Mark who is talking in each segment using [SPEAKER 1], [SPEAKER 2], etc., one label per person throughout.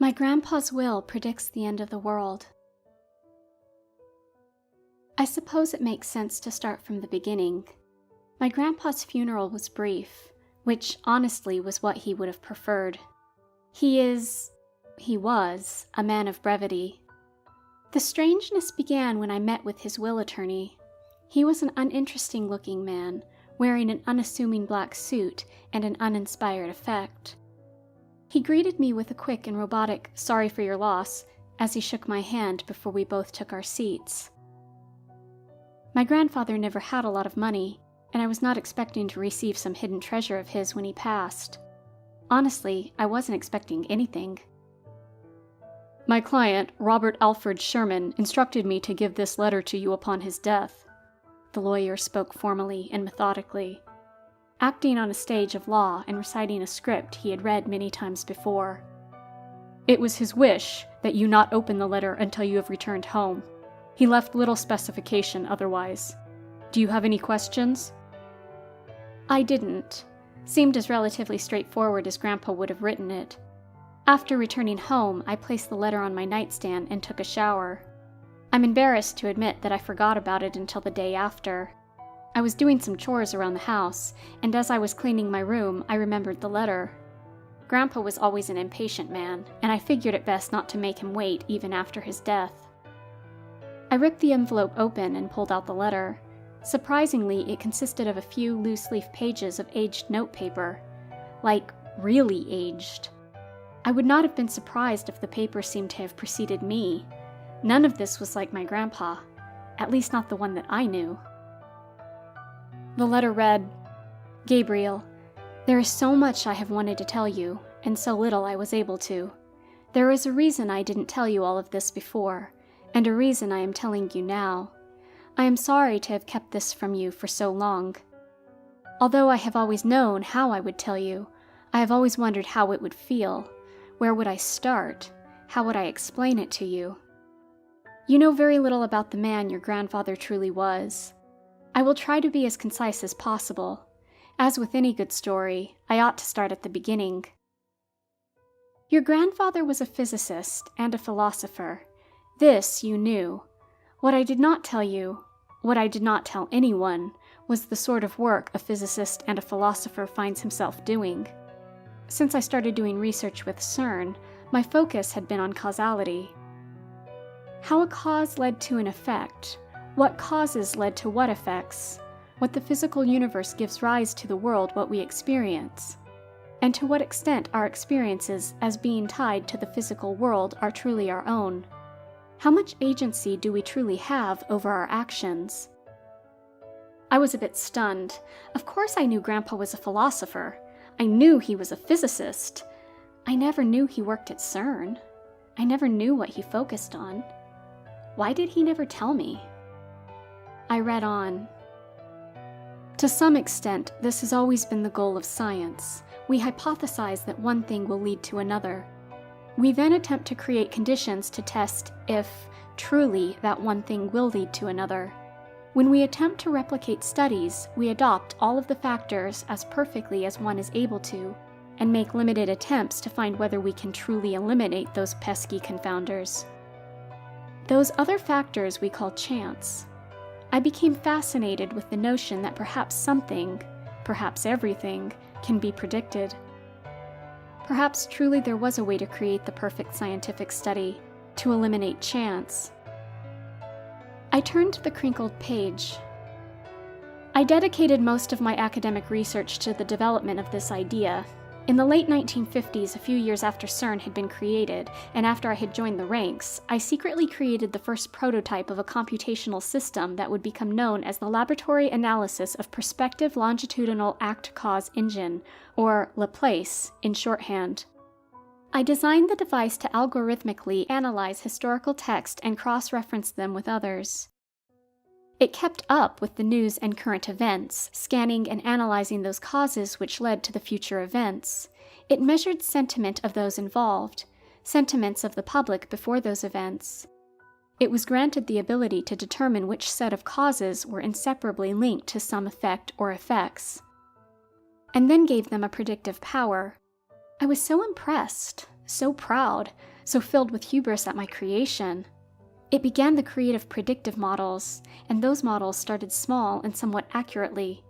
[SPEAKER 1] My grandpa's will predicts the end of the world. I suppose it makes sense to start from the beginning. My grandpa's funeral was brief, which honestly was what he would have preferred. He was a man of brevity. The strangeness began when I met with his will attorney. He was an uninteresting-looking man, wearing an unassuming black suit and an uninspired effect. He greeted me with a quick and robotic "sorry for your loss" as he shook my hand before we both took our seats. My grandfather never had a lot of money, and I was not expecting to receive some hidden treasure of his when he passed. Honestly, I wasn't expecting anything. "My client, Robert Alfred Sherman, instructed me to give this letter to you upon his death." The lawyer spoke formally and methodically, acting on a stage of law and reciting a script he had read many times before. "It was his wish that you not open the letter until you have returned home. He left little specification otherwise. Do you have any questions?" I didn't. Seemed as relatively straightforward as Grandpa would have written it. After returning home, I placed the letter on my nightstand and took a shower. I'm embarrassed to admit that I forgot about it until the day after. I was doing some chores around the house, and as I was cleaning my room, I remembered the letter. Grandpa was always an impatient man, and I figured it best not to make him wait even after his death. I ripped the envelope open and pulled out the letter. Surprisingly, it consisted of a few loose-leaf pages of aged notepaper. Like, really aged. I would not have been surprised if the paper seemed to have preceded me. None of this was like my grandpa, at least not the one that I knew. The letter read, "Gabriel, there is so much I have wanted to tell you, and so little I was able to. There is a reason I didn't tell you all of this before, and a reason I am telling you now. I am sorry to have kept this from you for so long. Although I have always known how I would tell you, I have always wondered how it would feel. Where would I start? How would I explain it to you? You know very little about the man your grandfather truly was. I will try to be as concise as possible. As with any good story, I ought to start at the beginning. Your grandfather was a physicist and a philosopher. This you knew. What I did not tell you, what I did not tell anyone, was the sort of work a physicist and a philosopher finds himself doing. Since I started doing research with CERN, my focus had been on causality. How a cause led to an effect, what causes led to what effects, what the physical universe gives rise to the world what we experience, and to what extent our experiences as being tied to the physical world are truly our own. How much agency do we truly have over our actions? I was a bit stunned. Of course I knew Grandpa was a philosopher. I knew he was a physicist. I never knew he worked at CERN. I never knew what he focused on. Why did he never tell me? I read on. To some extent, this has always been the goal of science. We hypothesize that one thing will lead to another. We then attempt to create conditions to test if, truly, that one thing will lead to another. When we attempt to replicate studies, we adopt all of the factors as perfectly as one is able to, and make limited attempts to find whether we can truly eliminate those pesky confounders. Those other factors we call chance. I became fascinated with the notion that perhaps something, perhaps everything, can be predicted. Perhaps truly there was a way to create the perfect scientific study, to eliminate chance. I turned to the crinkled page. I dedicated most of my academic research to the development of this idea. In the late 1950s, a few years after CERN had been created, and after I had joined the ranks, I secretly created the first prototype of a computational system that would become known as the Laboratory Analysis of Perspective Longitudinal Act-Cause Engine, or LaPlace in shorthand. I designed the device to algorithmically analyze historical text and cross-reference them with others. It kept up with the news and current events, scanning and analyzing those causes which led to the future events. It measured sentiment of those involved, sentiments of the public before those events. It was granted the ability to determine which set of causes were inseparably linked to some effect or effects, and then gave them a predictive power. I was so impressed, so proud, so filled with hubris at my creation. It began the creative predictive models, and those models started small and somewhat accurately.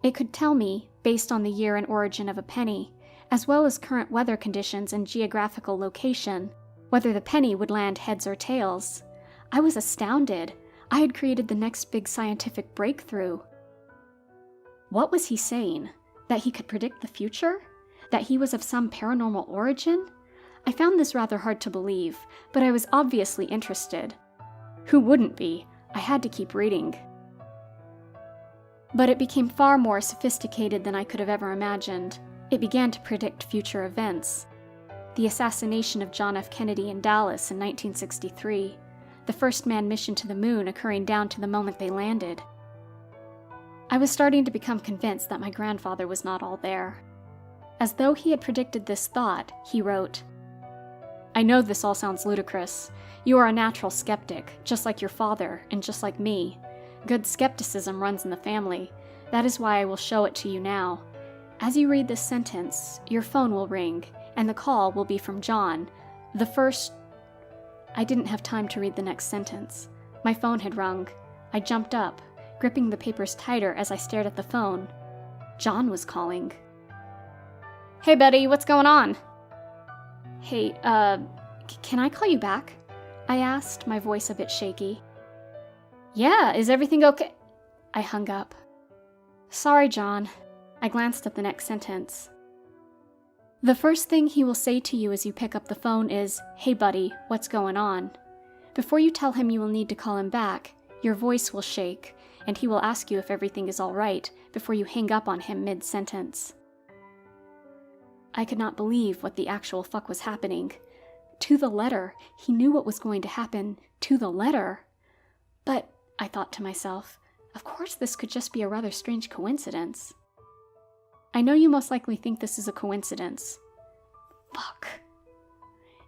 [SPEAKER 1] It could tell me, based on the year and origin of a penny, as well as current weather conditions and geographical location, whether the penny would land heads or tails. I was astounded. I had created the next big scientific breakthrough. What was he saying? That he could predict the future? That he was of some paranormal origin? I found this rather hard to believe, but I was obviously interested. Who wouldn't be? I had to keep reading. But it became far more sophisticated than I could have ever imagined. It began to predict future events. The assassination of John F. Kennedy in Dallas in 1963, the first manned mission to the moon occurring down to the moment they landed. I was starting to become convinced that my grandfather was not all there. As though he had predicted this thought, he wrote, "I know this all sounds ludicrous. You are a natural skeptic, just like your father, and just like me. Good skepticism runs in the family. That is why I will show it to you now. As you read this sentence, your phone will ring, and the call will be from John, the first..." I didn't have time to read the next sentence. My phone had rung. I jumped up, gripping the papers tighter as I stared at the phone. John was calling. "Hey, Betty, what's going on?" "Hey, can I call you back?" I asked, my voice a bit shaky. "Yeah, is everything okay?" I hung up. "Sorry, John." I glanced at the next sentence. "The first thing he will say to you as you pick up the phone is, 'Hey, buddy, what's going on?' Before you tell him you will need to call him back, your voice will shake, and he will ask you if everything is all right before you hang up on him mid-sentence." I could not believe what the actual fuck was happening. To the letter, he knew what was going to happen, to the letter. But, I thought to myself, of course this could just be a rather strange coincidence. I know you most likely think this is a coincidence. Fuck.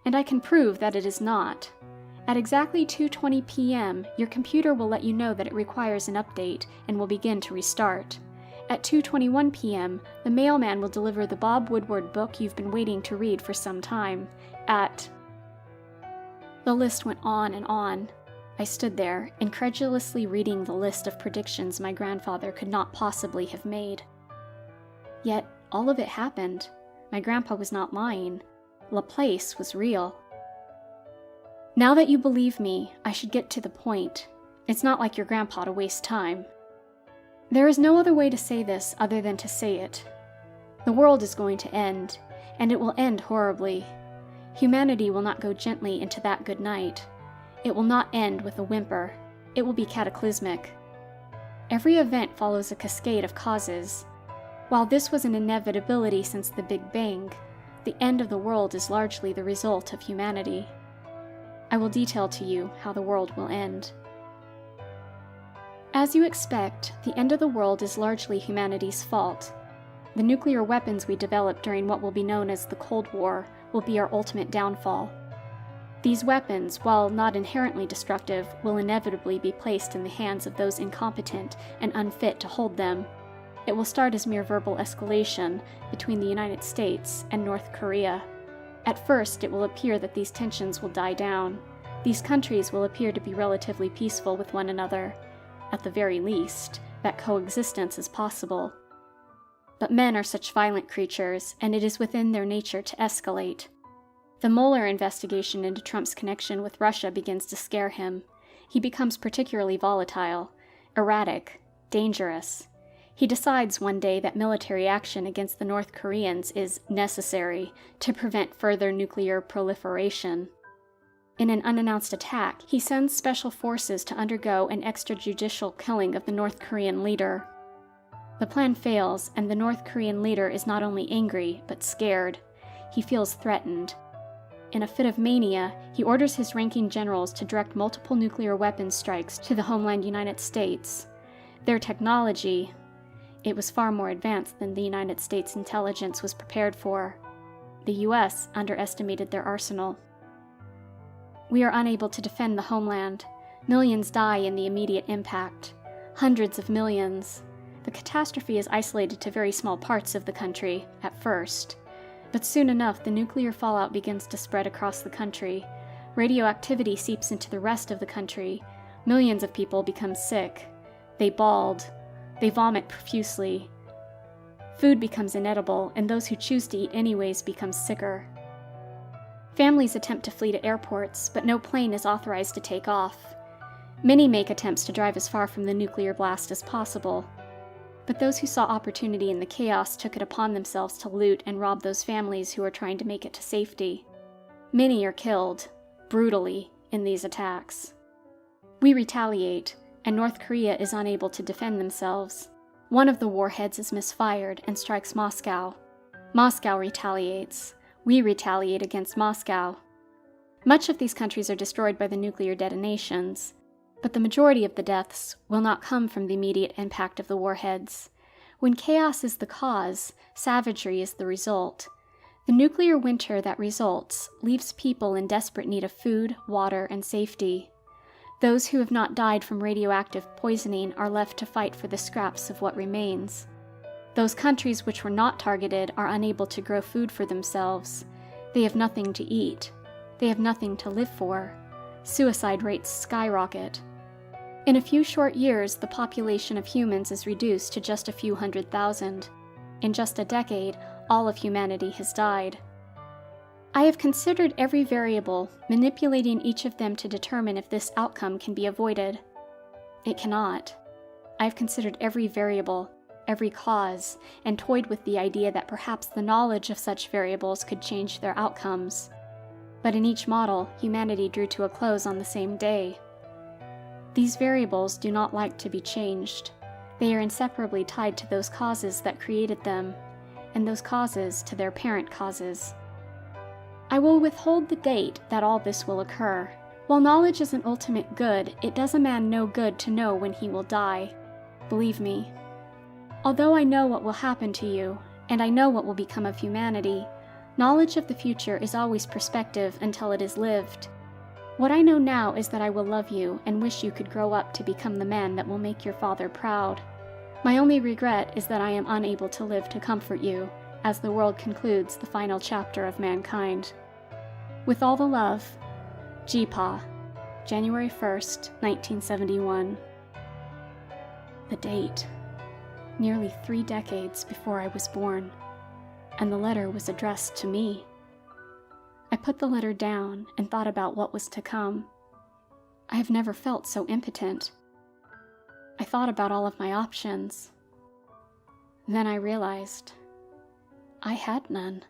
[SPEAKER 1] And I can prove that it is not. At exactly 2:20 p.m., your computer will let you know that it requires an update and will begin to restart. At 2:21 p.m., the mailman will deliver the Bob Woodward book you've been waiting to read for some time. The list went on and on. I stood there, incredulously reading the list of predictions my grandfather could not possibly have made. Yet, all of it happened. My grandpa was not lying. Laplace was real. Now that you believe me, I should get to the point. It's not like your grandpa to waste time. There is no other way to say this other than to say it. The world is going to end, and it will end horribly. Humanity will not go gently into that good night. It will not end with a whimper. It will be cataclysmic. Every event follows a cascade of causes. While this was an inevitability since the Big Bang, the end of the world is largely the result of humanity. I will detail to you how the world will end. As you expect, the end of the world is largely humanity's fault. The nuclear weapons we developed during what will be known as the Cold War will be our ultimate downfall. These weapons, while not inherently destructive, will inevitably be placed in the hands of those incompetent and unfit to hold them. It will start as mere verbal escalation between the United States and North Korea. At first, it will appear that these tensions will die down. These countries will appear to be relatively peaceful with one another. At the very least, that coexistence is possible. But men are such violent creatures, and it is within their nature to escalate. The Mueller investigation into Trump's connection with Russia begins to scare him. He becomes particularly volatile, erratic, dangerous. He decides one day that military action against the North Koreans is necessary to prevent further nuclear proliferation. In an unannounced attack, he sends special forces to undergo an extrajudicial killing of the North Korean leader. The plan fails, and the North Korean leader is not only angry, but scared. He feels threatened. In a fit of mania, he orders his ranking generals to direct multiple nuclear weapons strikes to the homeland United States. Their technology, it was far more advanced than the United States intelligence was prepared for. The US underestimated their arsenal. We are unable to defend the homeland. Millions die in the immediate impact. Hundreds of millions. The catastrophe is isolated to very small parts of the country, at first. But soon enough, the nuclear fallout begins to spread across the country. Radioactivity seeps into the rest of the country. Millions of people become sick. They bald. They vomit profusely. Food becomes inedible, and those who choose to eat anyways become sicker. Families attempt to flee to airports, but no plane is authorized to take off. Many make attempts to drive as far from the nuclear blast as possible. But those who saw opportunity in the chaos took it upon themselves to loot and rob those families who are trying to make it to safety. Many are killed, brutally, in these attacks. We retaliate, and North Korea is unable to defend themselves. One of the warheads is misfired and strikes Moscow. Moscow retaliates. We retaliate against Moscow. Much of these countries are destroyed by the nuclear detonations, but the majority of the deaths will not come from the immediate impact of the warheads. When chaos is the cause, savagery is the result. The nuclear winter that results leaves people in desperate need of food, water, and safety. Those who have not died from radioactive poisoning are left to fight for the scraps of what remains. Those countries which were not targeted are unable to grow food for themselves. They have nothing to eat. They have nothing to live for. Suicide rates skyrocket. In a few short years, the population of humans is reduced to just a few 100,000. In just a decade, all of humanity has died. I have considered every variable, manipulating each of them to determine if this outcome can be avoided. It cannot. I have considered every variable, every cause, and toyed with the idea that perhaps the knowledge of such variables could change their outcomes. But in each model, humanity drew to a close on the same day. These variables do not like to be changed. They are inseparably tied to those causes that created them, and those causes to their parent causes. I will withhold the date that all this will occur. While knowledge is an ultimate good, it does a man no good to know when he will die. Believe me. Although I know what will happen to you, and I know what will become of humanity, knowledge of the future is always perspective until it is lived. What I know now is that I will love you and wish you could grow up to become the man that will make your father proud. My only regret is that I am unable to live to comfort you, as the world concludes the final chapter of mankind. With all the love, Jipa, January 1st, 1971. The date. Nearly 3 decades before I was born, and the letter was addressed to me. I put the letter down and thought about what was to come. I have never felt so impotent. I thought about all of my options. Then I realized I had none.